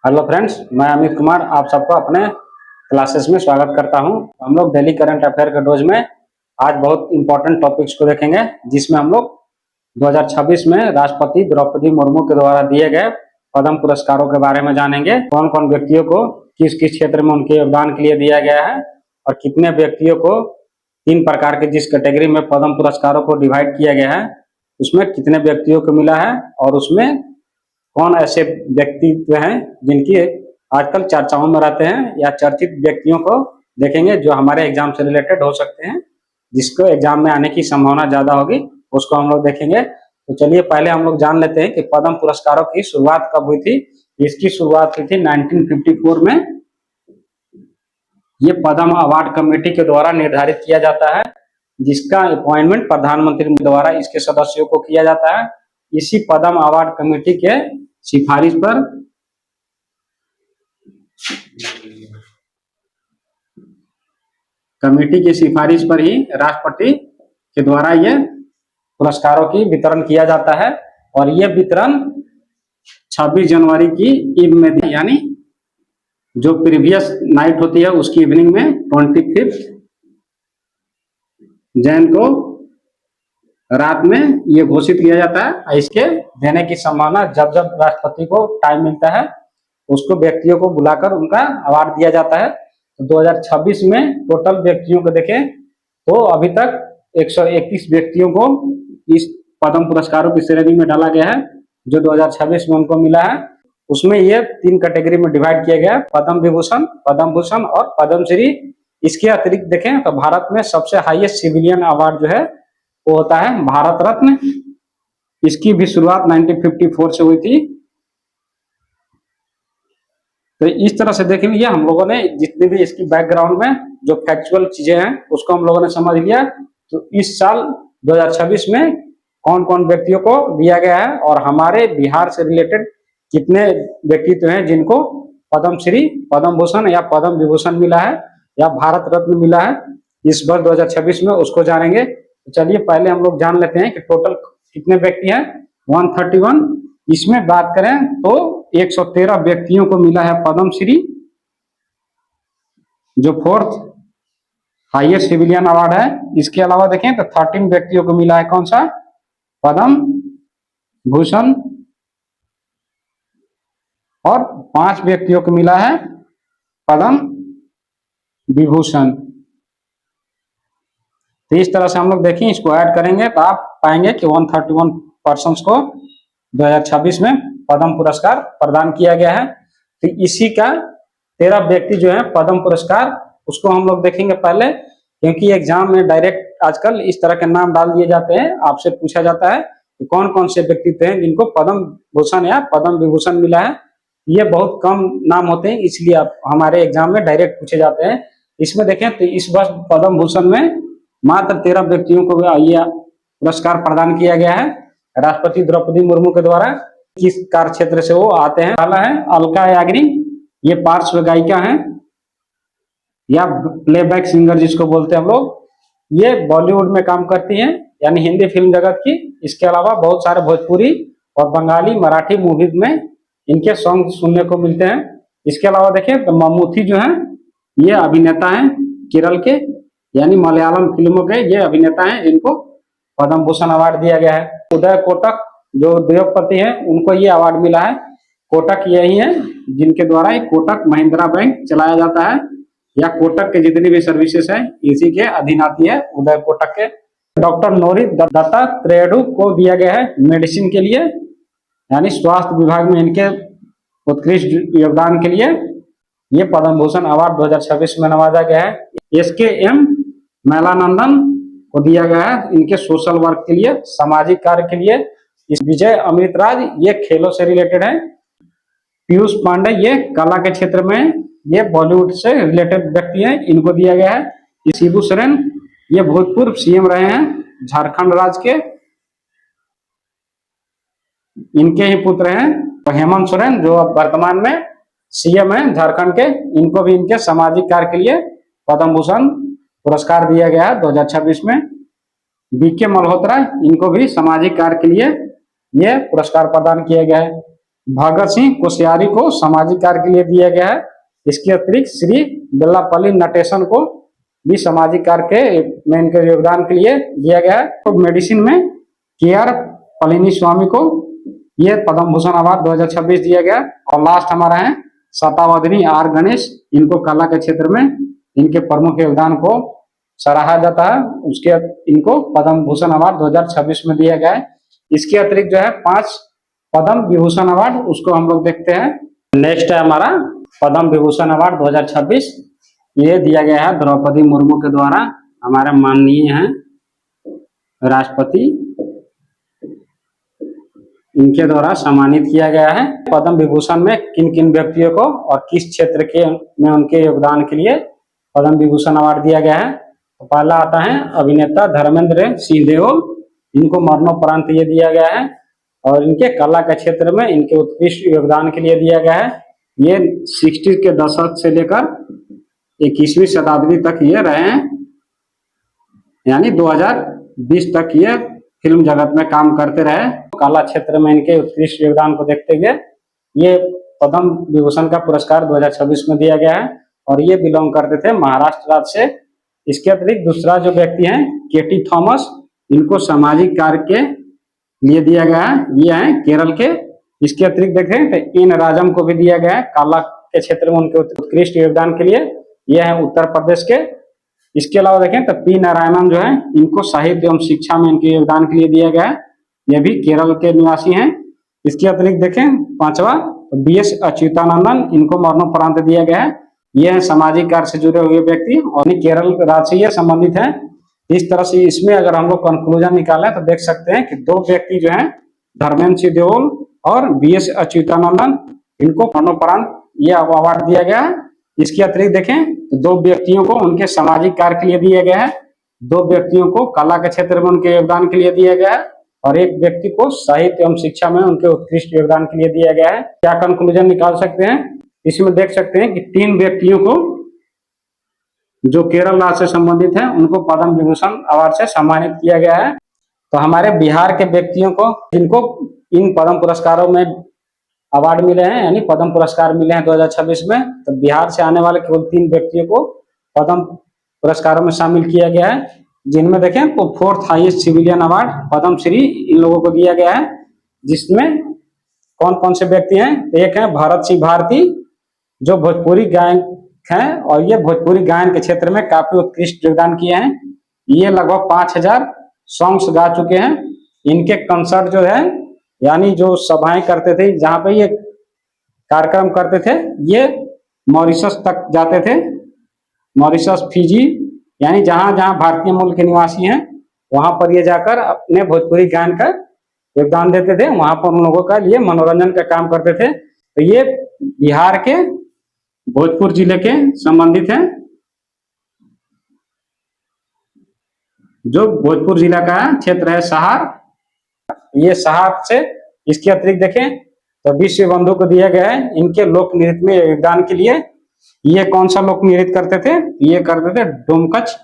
Hello friends, मैं अमित कुमार आप सबको अपने क्लासेस में स्वागत करता हूं। हम लोग डेली करंट अफेयर के डोज में आज बहुत इंपॉर्टेंट टॉपिक्स को देखेंगे, जिसमें हम लोग 2026 में राष्ट्रपति द्रौपदी मुर्मू के द्वारा दिए गए पद्म पुरस्कारों के बारे में जानेंगे। कौन कौन व्यक्तियों को किस किस क्षेत्र में उनके योगदान के लिए दिया गया है और कितने व्यक्तियों को 3 प्रकार के जिस कैटेगरी में पद्म पुरस्कारों को डिवाइड किया गया है उसमें कितने व्यक्तियों को मिला है और उसमें कौन ऐसे व्यक्तित्व हैं जिनकी आजकल चर्चाओं में रहते हैं या चर्चित व्यक्तियों को देखेंगे जो हमारे एग्जाम से रिलेटेड हो सकते हैं, जिसको एग्जाम में आने की संभावना ज्यादा होगी उसको हम लोग देखेंगे। तो चलिए पहले हम लोग जान लेते हैं कि पद्म पुरस्कारों की शुरुआत कब हुई थी। इसकी शुरुआत हुई थी 1954 में। ये पद्म अवार्ड कमेटी के द्वारा निर्धारित किया जाता है, जिसका अपॉइंटमेंट प्रधानमंत्री द्वारा इसके सदस्यों को किया जाता है। इसी पद्म अवार्ड कमेटी के सिफारिश पर ही राष्ट्रपति के द्वारा ये पुरस्कारों की वितरण किया जाता है और ये वितरण 26 जनवरी की ईव में, यानी जो प्रीवियस नाइट होती है उसकी इवनिंग में 25 जैन को रात में ये घोषित किया जाता है। इसके देने की संभावना जब जब राष्ट्रपति को टाइम मिलता है उसको व्यक्तियों को बुलाकर उनका अवार्ड दिया जाता है। तो 2026 में टोटल व्यक्तियों को देखें तो अभी तक 131 व्यक्तियों को इस पद्म पुरस्कारों की श्रेणी में डाला गया है जो 2026 में उनको मिला है। उसमें ये 3 कैटेगरी में डिवाइड किया गया है, पद्म विभूषण, पद्म भूषण और पद्मश्री। इसके अतिरिक्त देखें तो भारत में सबसे हाईएस्ट सिविलियन अवार्ड जो है वो होता है भारत रत्न। इसकी भी शुरुआत 1954 से हुई थी। तो इस तरह से देखेंगे हम लोगों ने जितने भी इसकी बैकग्राउंड में जो फैक्चुअल चीजें हैं उसको हम लोगों ने समझ लिया। तो इस साल 2026 में कौन कौन व्यक्तियों को दिया गया है और हमारे बिहार से रिलेटेड कितने व्यक्तित्व हैं जिनको पद्मश्री, पद्म भूषण या पद्म विभूषण मिला है या भारत रत्न मिला है इस वर्ष 2026 में, उसको जानेंगे। तो चलिए पहले हम लोग जान लेते हैं कि टोटल कितने व्यक्ति हैं। 131। इसमें बात करें तो 113 व्यक्तियों को मिला है पद्मश्री, जो 4th हाईएस्ट सिविलियन अवार्ड है। इसके अलावा देखें तो 13 व्यक्तियों को मिला है कौन सा, पद्म भूषण, और 5 व्यक्तियों को मिला है पद्म विभूषण। तो इस तरह से हम लोग देखें, इसको ऐड करेंगे तो आप पाएंगे कि 131 पर्सन्स को 2026 में पद्म पुरस्कार प्रदान किया गया है। तो इसी का 13 व्यक्ति जो है पद्म पुरस्कार, उसको हम लोग देखेंगे पहले, क्योंकि एग्जाम में डायरेक्ट आजकल इस तरह के नाम डाल दिए जाते हैं। आपसे पूछा जाता है कि कौन कौन से व्यक्तित्व हैं जिनको पद्म भूषण या पद्म विभूषण मिला है। ये बहुत कम नाम होते हैं, इसलिए आप हमारे एग्जाम में डायरेक्ट पूछे जाते हैं। इसमें देखें तो इस वर्ष पद्म भूषण में मात्र 13 व्यक्तियों को यह पुरस्कार प्रदान किया गया है राष्ट्रपति द्रौपदी मुर्मू के द्वारा। किस कार्य क्षेत्र से वो आते हैं, पहला है अलका याग्निक। ये पार्श्व गायिका हैं या प्लेबैक सिंगर जिसको बोलते हैं हम लोग। ये बॉलीवुड में काम करती हैं, यानी हिंदी फिल्म जगत की। इसके अलावा बहुत सारे भोजपुरी और बंगाली, मराठी मूवीज में इनके सॉन्ग सुनने को मिलते हैं। इसके अलावा देखें तो ममूथी जो है ये अभिनेता हैं केरल के, यानी मलयालम फिल्मों के ये अभिनेता हैं जिनको पद्म भूषण अवार्ड दिया गया है। उदय कोटक जो उद्योगपति हैं उनको ये अवार्ड मिला है। कोटक यही है जिनके द्वारा कोटक महिंद्रा बैंक चलाया जाता है, या कोटक के जितनी भी सर्विसेज है इसी के अधीन आती है, उदय कोटक के। डॉक्टर नोरी दत्तात्रेय को दिया गया है मेडिसिन के लिए, यानी स्वास्थ्य विभाग में इनके उत्कृष्ट योगदान के लिए ये पद्म भूषण अवार्ड 2026 में नवाजा गया है। SKM मैलानंदन को दिया गया है इनके सोशल वर्क के लिए, सामाजिक कार्य के लिए। इस विजय अमृतराज ये खेलों से रिलेटेड है। पीयूष पांडे ये कला के क्षेत्र में, ये बॉलीवुड से रिलेटेड व्यक्ति हैं, इनको दिया गया है। शिबू सोरेन ये भूतपूर्व CM रहे हैं झारखंड राज्य के, इनके ही पुत्र हैं। तो हेमंत सोरेन जो अब वर्तमान में CM है झारखंड के, इनको भी इनके सामाजिक कार्य के लिए पद्म भूषण पुरस्कार दिया गया है 2026 में। BK मल्होत्रा इनको भी सामाजिक कार्य के लिए यह पुरस्कार प्रदान किया गया है। भगत सिंह कोश्यारी को सामाजिक कार्य के लिए दिया गया है। इसके अतिरिक्त श्री वेल्लापल्ली नटेशन को भी सामाजिक कार्य के में इनके योगदान के लिए दिया गया है। तो मेडिसिन में के.आर. पळनिस्वामी को ये पद्म भूषण अवार्ड 2026 दिया गया। और लास्ट हमारा है शतावधानी आर गणेश, इनको कला के क्षेत्र में इनके प्रमुख योगदान को सराहा जाता है, उसके इनको पद्म भूषण अवार्ड 2026 में दिया गया है। इसके अतिरिक्त जो है 5 पद्म विभूषण अवार्ड, उसको हम लोग देखते हैं। नेक्स्ट है हमारा पद्म विभूषण अवार्ड 2026, ये दिया गया है द्रौपदी मुर्मू के द्वारा, हमारे माननीय हैं राष्ट्रपति, इनके द्वारा सम्मानित किया गया है। पद्म विभूषण में किन किन व्यक्तियों को और किस क्षेत्र के में उनके योगदान के लिए पद्म विभूषण अवार्ड दिया गया है। तो पहला आता है अभिनेता धर्मेंद्र सिंह देओल, इनको मरणोपरांत ये दिया गया है। और इनके कला के क्षेत्र में इनके उत्कृष्ट योगदान के लिए दिया गया है। ये 60 के दशक से लेकर 21वीं शताब्दी तक ये रहे हैं, यानी 2020 तक ये फिल्म जगत में काम करते रहे। कला क्षेत्र में इनके उत्कृष्ट योगदान को देखते हुए ये पद्म विभूषण का पुरस्कार 2026 में दिया गया है। और ये बिलोंग करते थे महाराष्ट्र राज्य से। इसके अतिरिक्त दूसरा जो व्यक्ति हैं के.टी. थॉमस, इनको सामाजिक कार्य के लिए दिया गया है, ये है केरल के। इसके अतिरिक्त देखें तो एन राजम को भी दिया गया है कला के क्षेत्र में उनके उत्कृष्ट योगदान के लिए, ये है उत्तर प्रदेश के। इसके अलावा देखें तो पी नारायणन जो है, इनको साहित्य एवं शिक्षा में इनके योगदान के लिए दिया गया है, ये भी केरल के निवासी हैं। इसके अतिरिक्त देखें पांचवा बी.एस. अच्युतानंदन, इनको मरणोपरांत दिया गया है, ये है सामाजिक कार्य से जुड़े हुए व्यक्ति और केरल राज्य से ये संबंधित है। इस तरह से इसमें अगर हम लोग कंक्लूजन निकालें तो देख सकते हैं कि 2 व्यक्ति जो हैं धर्मेंद्र सिंह देओल और बी.एस. अच्युतानंदन, इनको मरणोपरांत ये अवार्ड दिया गया है। इसके अतिरिक्त देखें तो 2 व्यक्तियों को उनके सामाजिक कार्य के लिए दिया गया है, 2 व्यक्तियों को कला के क्षेत्र में उनके योगदान के लिए दिया गया है और एक व्यक्ति को साहित्य एवं शिक्षा में उनके उत्कृष्ट योगदान के लिए दिया गया है। क्या कंक्लूजन निकाल सकते हैं, इसमें देख सकते हैं कि 3 व्यक्तियों को जो केरल राज्य से संबंधित है उनको पद्म विभूषण अवार्ड से सम्मानित किया गया है। तो हमारे बिहार के व्यक्तियों को जिनको इन पद्म पुरस्कारों में अवार्ड मिले हैं, यानी पद्म पुरस्कार मिले हैं 2026 में, तो बिहार से आने वाले केवल 3 व्यक्तियों को पद्म पुरस्कारों में शामिल किया गया है, जिनमें देखें तो 4th highest civilian award Padma Shri इन लोगों को दिया गया है। जिसमें कौन कौन से व्यक्ति हैं, एक है भरत सिंह भारती, जो भोजपुरी गायक हैं और ये भोजपुरी गायन के क्षेत्र में काफी उत्कृष्ट योगदान किए हैं। ये लगभग 5000 सॉन्ग्स गा चुके हैं। इनके कंसर्ट जो है, यानी जो सभाएं करते थे, जहां पे ये कार्यक्रम करते थे, ये मॉरिशस तक जाते थे, मॉरिशस, फिजी, यानी जहां जहां भारतीय मूल के निवासी हैं वहां पर ये जाकर अपने भोजपुरी गायन का योगदान देते थे, वहां पर उन लोगों का लिए मनोरंजन का काम करते थे। तो ये बिहार के भोजपुर जिले के संबंधित हैं, जो भोजपुर जिला का क्षेत्र है सहार, ये सहार से। इसके अतिरिक्त देखें तो विश्व बंधु को दिया गया है इनके लोक नृत्य में योगदान के लिए। ये कौन सा लोक नृत्य करते थे, ये करते थे डोमकच।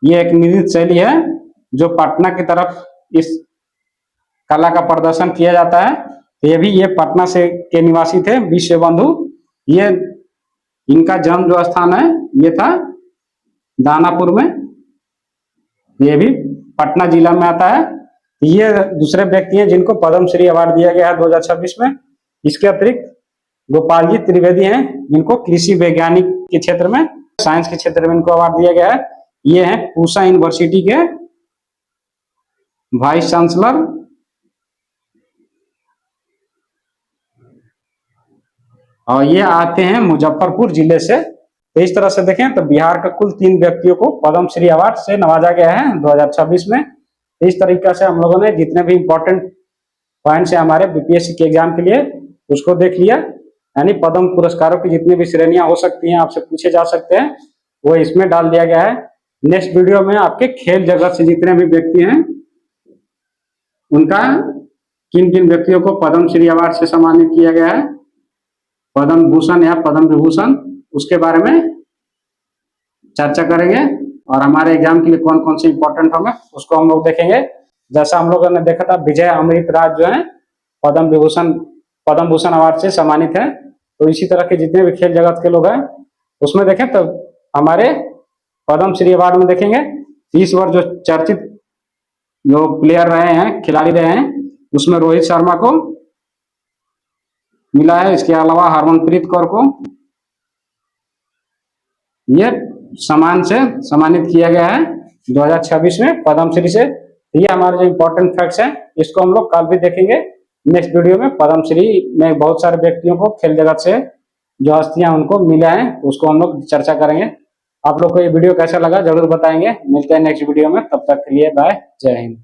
ये एक नृत्य शैली है जो पटना की तरफ इस कला का प्रदर्शन किया जाता है। ये भी ये पटना से के निवासी थे विश्व बंधु। ये इनका जन्म जो स्थान है ये था दानापुर में, ये भी पटना जिला में आता है। ये दूसरे व्यक्ति हैं जिनको पद्मश्री अवार्ड दिया गया है 2026 में। इसके अतिरिक्त गोपाल जी त्रिवेदी हैं, जिनको कृषि वैज्ञानिक के क्षेत्र में, साइंस के क्षेत्र में इनको अवार्ड दिया गया है। ये हैं पूसा यूनिवर्सिटी के वाइस चांसलर। और ये आते हैं मुजफ्फरपुर जिले से। तो इस तरह से देखें तो बिहार के कुल 3 व्यक्तियों को पद्मश्री अवार्ड से नवाजा गया है 2026 में। इस तरीके से हम लोगों ने जितने भी इंपॉर्टेंट पॉइंट्स है हमारे बीपीएससी के एग्जाम के लिए उसको देख लिया। यानी पद्म पुरस्कारों की जितनी भी श्रेणियां हो सकती हैं, आपसे पूछे जा सकते हैं, वो इसमें डाल दिया गया है। नेक्स्ट वीडियो में आपके खेल जगत से जितने भी व्यक्ति हैं उनका किन किन व्यक्तियों को पद्मश्री अवार्ड से सम्मानित किया गया है, पद्म भूषण या पद्म विभूषण, उसके बारे में चर्चा करेंगे। और हमारे एग्जाम के लिए कौन कौन से इंपॉर्टेंट होंगे उसको हम लोग देखेंगे। जैसा हम लोगों ने देखा था विजय अमृत राज जो है पद्म भूषण अवार्ड से सम्मानित है। तो इसी तरह के जितने भी खेल जगत के लोग हैं उसमें देखें तो हमारे पद्म श्री अवार्ड में देखेंगे इस वर्ष जो चर्चित जो प्लेयर रहे हैं, खिलाड़ी रहे हैं, उसमें रोहित शर्मा को मिला है। इसके अलावा हरमनप्रीत कौर को ये सम्मान से सम्मानित किया गया है 2026 में पद्मश्री से। ये हमारे जो इम्पोर्टेंट फैक्ट्स हैं इसको हम लोग कल भी देखेंगे नेक्स्ट वीडियो में। पद्मश्री में बहुत सारे व्यक्तियों को खेल जगत से जो हस्तियां उनको मिला है उसको हम लोग चर्चा करेंगे। आप लोग को ये वीडियो कैसा लगा जरूर बताएंगे। मिलते हैं नेक्स्ट वीडियो में, तब तक के लिए बाय, जय हिंद।